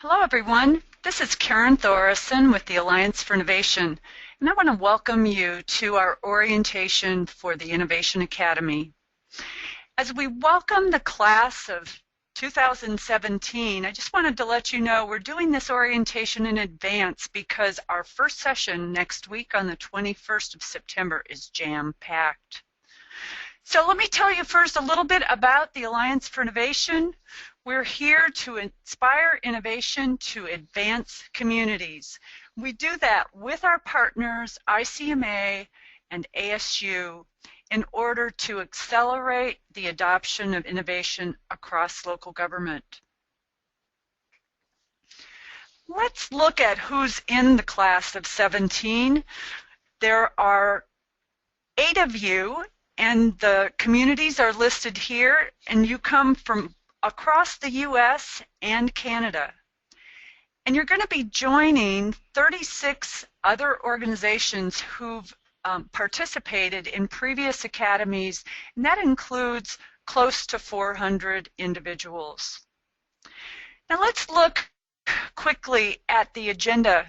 Hello, everyone. This is Karen Thoresen with the Alliance for Innovation, and I want to welcome you to our orientation for the Innovation Academy. As we welcome the class of 2017, I just wanted to let you know we're doing this orientation in advance because our first session next week on the 21st of September is jam-packed. So let me tell you first a little bit about the Alliance for Innovation. We're here to inspire innovation to advance communities. We do that with our partners, ICMA and ASU, in order to accelerate the adoption of innovation across local government. Let's look at who's in the class of 17. There are 8 of you, and the communities are listed here, and you come from across the U.S. and Canada. And you're going to be joining 36 other organizations who've participated in previous academies, and that includes close to 400 individuals. Now let's look quickly at the agenda,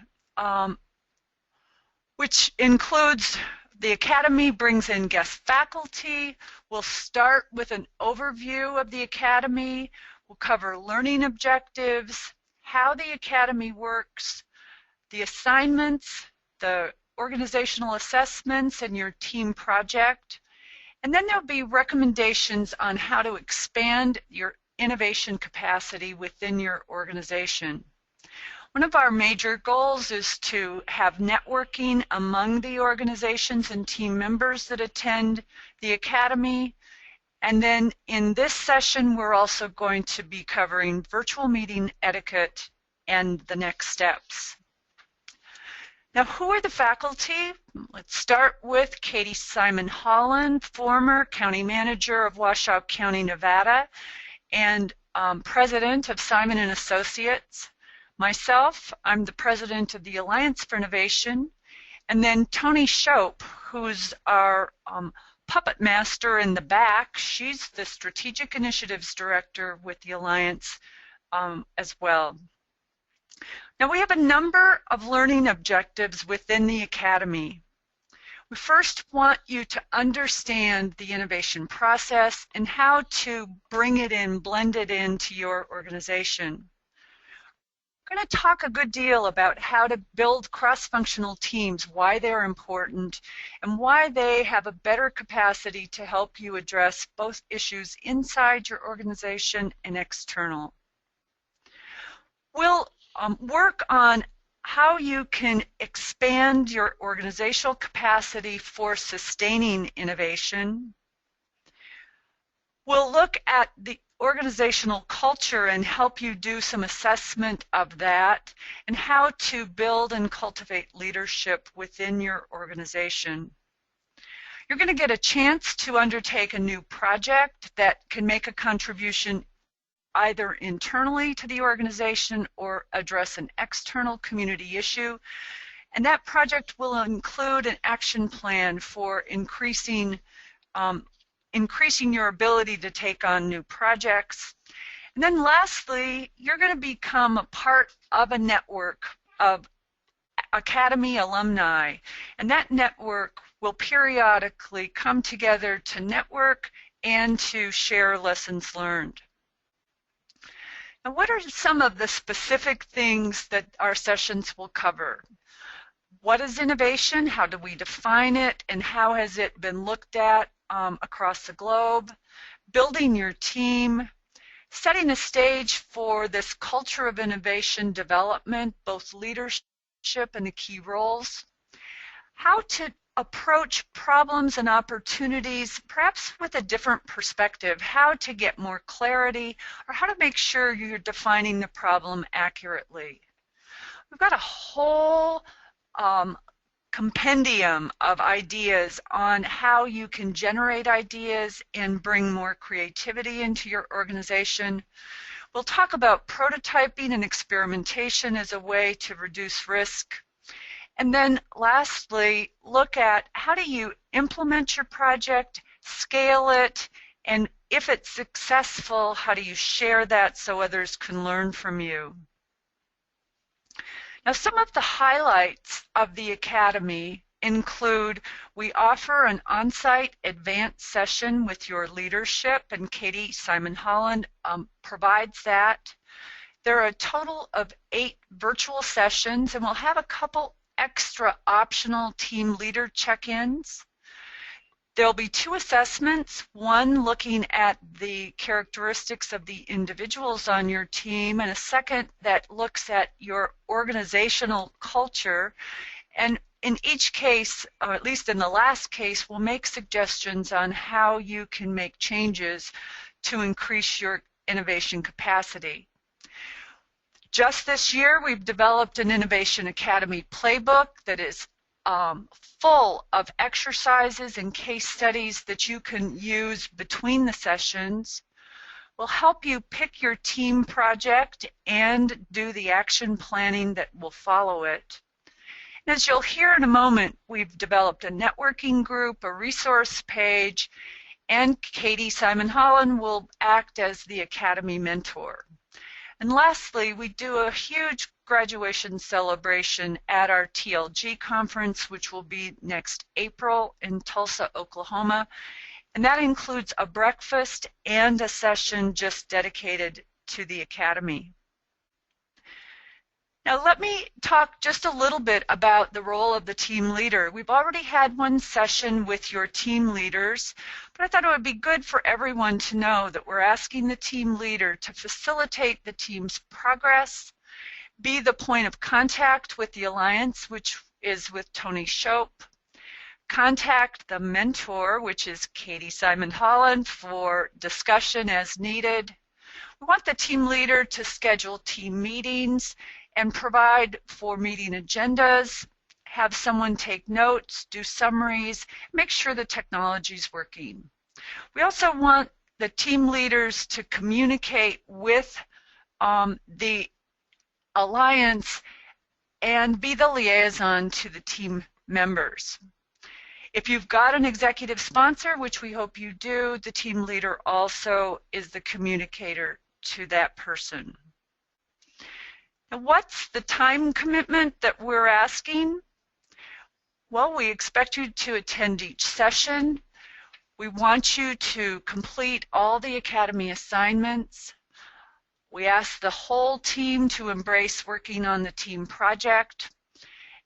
which includes the Academy brings in guest faculty. We'll start with an overview of the Academy. We'll cover learning objectives, how the Academy works, the assignments, the organizational assessments, and your team project. And then there'll be recommendations on how to expand your innovation capacity within your organization. One of our major goals is to have networking among the organizations and team members that attend the Academy. And then in this session, we're also going to be covering virtual meeting etiquette and the next steps. Now, who are the faculty? Let's start with Katie Simon Holland, former county manager of Washoe County, Nevada, and president of Simon & Associates. Myself, I'm the president of the Alliance for Innovation, and then Tony Shope, who's our puppet master in the back. She's the Strategic Initiatives Director with the Alliance as well. Now we have a number of learning objectives within the Academy. We first want you to understand the innovation process and how to bring it in, blend it into your organization. We're going to talk a good deal about how to build cross-functional teams, why they're important, and why they have a better capacity to help you address both issues inside your organization and external. We'll work on how you can expand your organizational capacity for sustaining innovation. We'll look at the organizational culture and help you do some assessment of that and how to build and cultivate leadership within your organization. You're going to get a chance to undertake a new project that can make a contribution either internally to the organization or address an external community issue. And that project will include an action plan for increasing your ability to take on new projects. And then lastly, you're going to become a part of a network of Academy alumni. And that network will periodically come together to network and to share lessons learned. Now, what are some of the specific things that our sessions will cover? What is innovation? How do we define it? And how has it been looked at across the globe? Building your team, setting a stage for this culture of innovation development, both leadership and the key roles. How to approach problems and opportunities, perhaps with a different perspective, how to get more clarity, or how to make sure you're defining the problem accurately. We've got a whole compendium of ideas on how you can generate ideas and bring more creativity into your organization. We'll talk about prototyping and experimentation as a way to reduce risk. And then lastly, look at how do you implement your project, scale it, and if it's successful, how do you share that so others can learn from you? Now, some of the highlights of the Academy include we offer an on-site advanced session with your leadership, and Katie Simon Holland provides that. There are a total of 8 virtual sessions, and we'll have a couple extra optional team leader check-ins. There'll be 2 assessments, one looking at the characteristics of the individuals on your team, and a second that looks at your organizational culture. And in each case, or at least in the last case, we'll make suggestions on how you can make changes to increase your innovation capacity. Just this year, we've developed an Innovation Academy playbook that is full of exercises and case studies that you can use between the sessions. We'll help you pick your team project and do the action planning that will follow it. And as you'll hear in a moment, we've developed a networking group, a resource page, and Katie Simon Holland will act as the Academy mentor. And lastly, we do a huge graduation celebration at our TLG conference, which will be next April in Tulsa, Oklahoma. And that includes a breakfast and a session just dedicated to the Academy. Now let me talk just a little bit about the role of the team leader. We've already had one session with your team leaders, but I thought it would be good for everyone to know that we're asking the team leader to facilitate the team's progress, be the point of contact with the Alliance, which is with Tony Shope, contact the mentor, which is Katie Simon Holland, for discussion as needed. We want the team leader to schedule team meetings and provide for meeting agendas, have someone take notes, do summaries, make sure the technology is working. We also want the team leaders to communicate with the Alliance and be the liaison to the team members. If you've got an executive sponsor, which we hope you do, the team leader also is the communicator to that person. Now, what's the time commitment that we're asking? Well, we expect you to attend each session. We want you to complete all the Academy assignments. We ask the whole team to embrace working on the team project.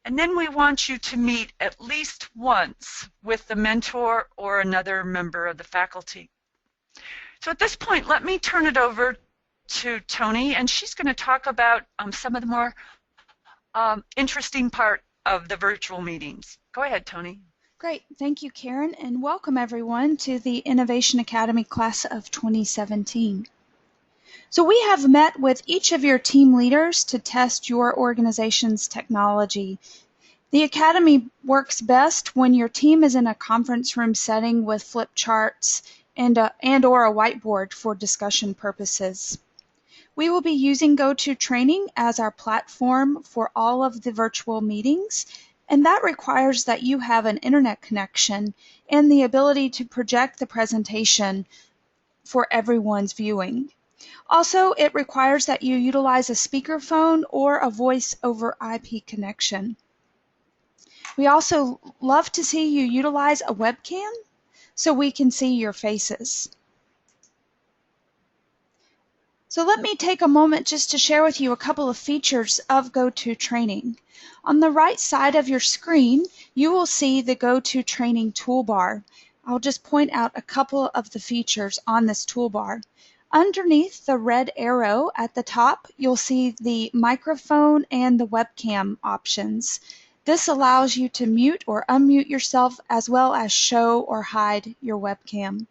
And then we want you to meet at least once with the mentor or another member of the faculty. So at this point, let me turn it over to Tony, and she's going to talk about some of the more interesting part of the virtual meetings. Go ahead, Tony. Great. Thank you, Karen, and welcome everyone to the Innovation Academy class of 2017. So we have met with each of your team leaders to test your organization's technology. The Academy works best when your team is in a conference room setting with flip charts and or a whiteboard for discussion purposes. We will be using GoToTraining as our platform for all of the virtual meetings, and that requires that you have an internet connection and the ability to project the presentation for everyone's viewing. Also, it requires that you utilize a speakerphone or a voice over IP connection. We also love to see you utilize a webcam so we can see your faces. So let me take a moment just to share with you a couple of features of GoToTraining. On the right side of your screen, you will see the GoToTraining toolbar. I'll just point out a couple of the features on this toolbar. Underneath the red arrow at the top, you'll see the microphone and the webcam options. This allows you to mute or unmute yourself as well as show or hide your webcam.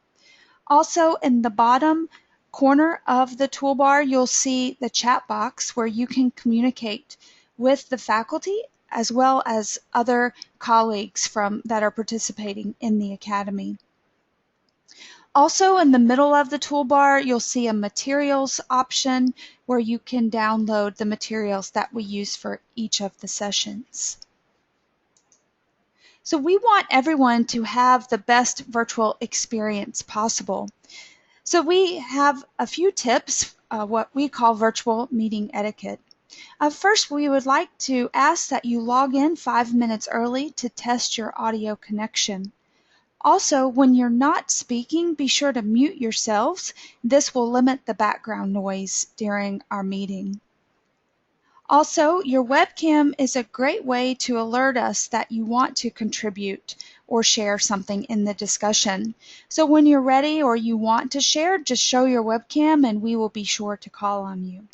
Also, in the bottom corner of the toolbar, you'll see the chat box where you can communicate with the faculty as well as other colleagues that are participating in the Academy. Also, in the middle of the toolbar, you'll see a materials option where you can download the materials that we use for each of the sessions. So we want everyone to have the best virtual experience possible. So we have a few tips, what we call virtual meeting etiquette. First, we would like to ask that you log in 5 minutes early to test your audio connection. Also, when you're not speaking, be sure to mute yourselves. This will limit the background noise during our meeting. Also, your webcam is a great way to alert us that you want to contribute or share something in the discussion. So when you're ready or you want to share, just show your webcam and we will be sure to call on you.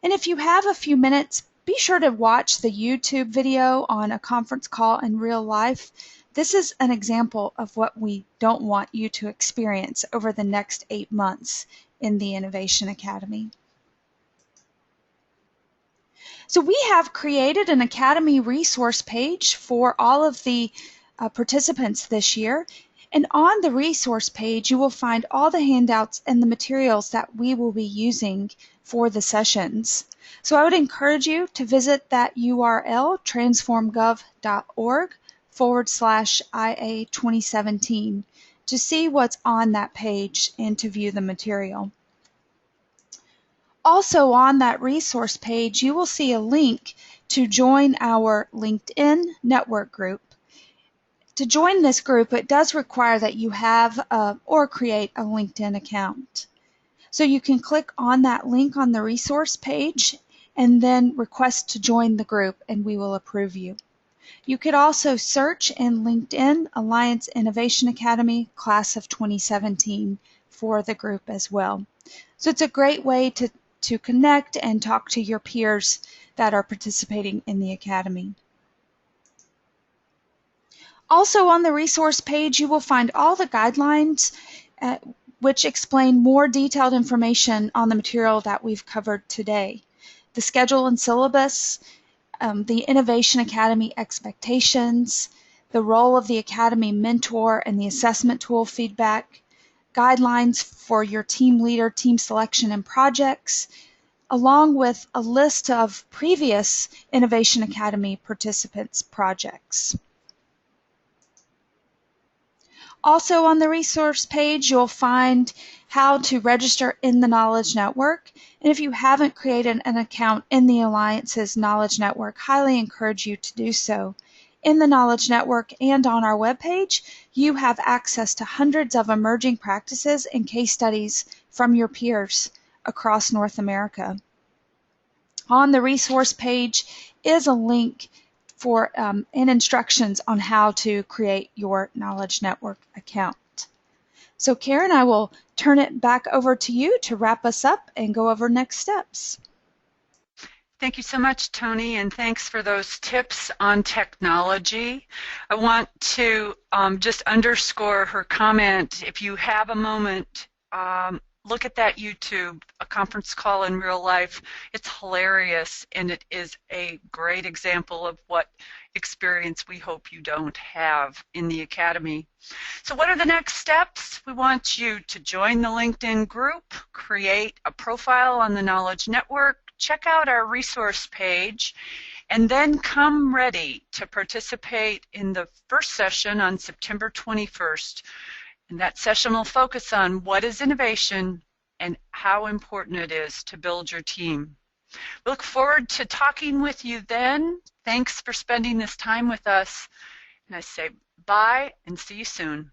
And if you have a few minutes, be sure to watch the YouTube video on a conference call in real life. This is an example of what we don't want you to experience over the next 8 months in the Innovation Academy. So we have created an Academy resource page for all of the participants this year. And on the resource page, you will find all the handouts and the materials that we will be using for the sessions. So I would encourage you to visit that URL, transformgov.org/IA 2017, to see what's on that page and to view the material. Also on that resource page, you will see a link to join our LinkedIn network group. To join this group, it does require that you have or create a LinkedIn account. So you can click on that link on the resource page and then request to join the group and we will approve you. You could also search in LinkedIn Alliance Innovation Academy Class of 2017 for the group as well. So it's a great way to connect and talk to your peers that are participating in the Academy. Also on the resource page, you will find all the guidelines which explain more detailed information on the material that we've covered today. The schedule and syllabus, the Innovation Academy expectations, the role of the Academy mentor and the assessment tool feedback, guidelines for your team leader, team selection, and projects, along with a list of previous Innovation Academy participants' projects. Also on the resource page, you'll find how to register in the Knowledge Network. And if you haven't created an account in the Alliance's Knowledge Network, highly encourage you to do so. In the Knowledge Network and on our webpage, you have access to hundreds of emerging practices and case studies from your peers across North America. On the resource page is a link for and instructions on how to create your Knowledge Network account. So Karen, I will turn it back over to you to wrap us up and go over next steps. Thank you so much, Tony, and thanks for those tips on technology. I want to just underscore her comment. If you have a moment, look at that YouTube, a conference call in real life. It's hilarious, and it is a great example of what experience we hope you don't have in the Academy. So what are the next steps? We want you to join the LinkedIn group, create a profile on the Knowledge Network, check out our resource page, and then come ready to participate in the first session on September 21st. And that session will focus on what is innovation and how important it is to build your team. We look forward to talking with you then. Thanks for spending this time with us. And I say bye and see you soon.